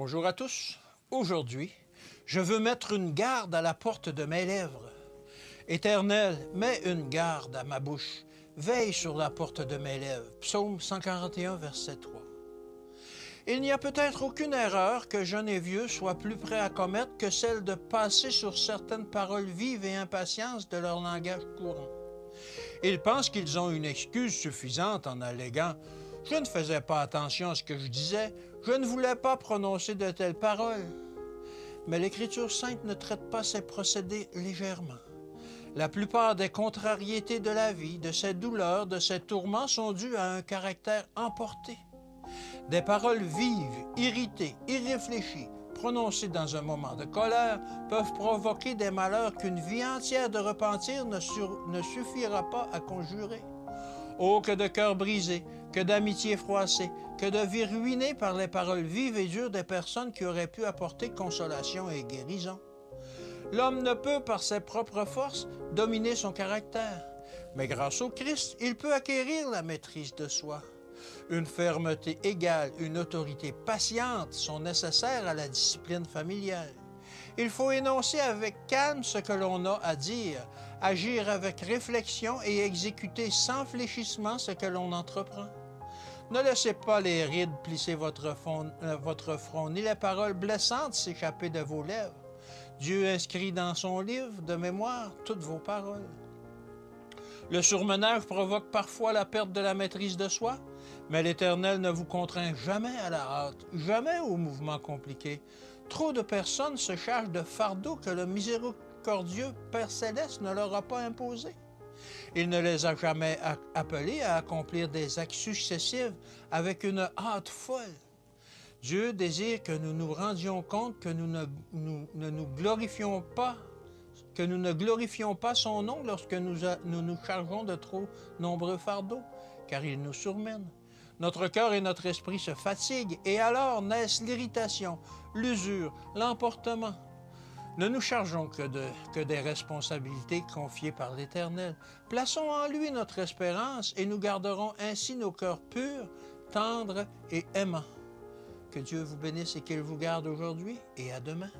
Bonjour à tous. Aujourd'hui, je veux mettre une garde à la porte de mes lèvres. Éternel, mets une garde à ma bouche. Veille sur la porte de mes lèvres. Psaume 141, verset 3. Il n'y a peut-être aucune erreur que jeunes et vieux soient plus prêts à commettre que celle de passer sur certaines paroles vives et impatientes de leur langage courant. Ils pensent qu'ils ont une excuse suffisante en alléguant « Je ne faisais pas attention à ce que je disais, je ne voulais pas prononcer de telles paroles. » Mais l'Écriture sainte ne traite pas ces procédés légèrement. La plupart des contrariétés de la vie, de ses douleurs, de ses tourments sont dues à un caractère emporté. Des paroles vives, irritées, irréfléchies, prononcées dans un moment de colère, peuvent provoquer des malheurs qu'une vie entière de repentir ne suffira pas à conjurer. Oh, que de cœurs brisés, que d'amitiés froissées, que de vies ruinées par les paroles vives et dures des personnes qui auraient pu apporter consolation et guérison. L'homme ne peut, par ses propres forces, dominer son caractère, mais grâce au Christ, il peut acquérir la maîtrise de soi. Une fermeté égale, une autorité patiente sont nécessaires à la discipline familiale. Il faut énoncer avec calme ce que l'on a à dire, agir avec réflexion et exécuter sans fléchissement ce que l'on entreprend. Ne laissez pas les rides plisser votre front, ni les paroles blessantes s'échapper de vos lèvres. Dieu inscrit dans son livre de mémoire toutes vos paroles. Le surmenage provoque parfois la perte de la maîtrise de soi, mais l'Éternel ne vous contraint jamais à la hâte, jamais aux mouvements compliqués. Trop de personnes se chargent de fardeaux que le miséricordieux Père Céleste ne leur a pas imposés. Il ne les a jamais appelés à accomplir des actes successifs avec une hâte folle. Dieu désire que nous nous rendions compte que nous ne glorifions pas son nom lorsque nous nous chargeons de trop nombreux fardeaux, car il nous surmène. Notre cœur et notre esprit se fatiguent, et alors naissent l'irritation, l'usure, l'emportement. Ne nous chargeons que des responsabilités confiées par l'Éternel. Plaçons en lui notre espérance, et nous garderons ainsi nos cœurs purs, tendres et aimants. Que Dieu vous bénisse et qu'il vous garde aujourd'hui et à demain.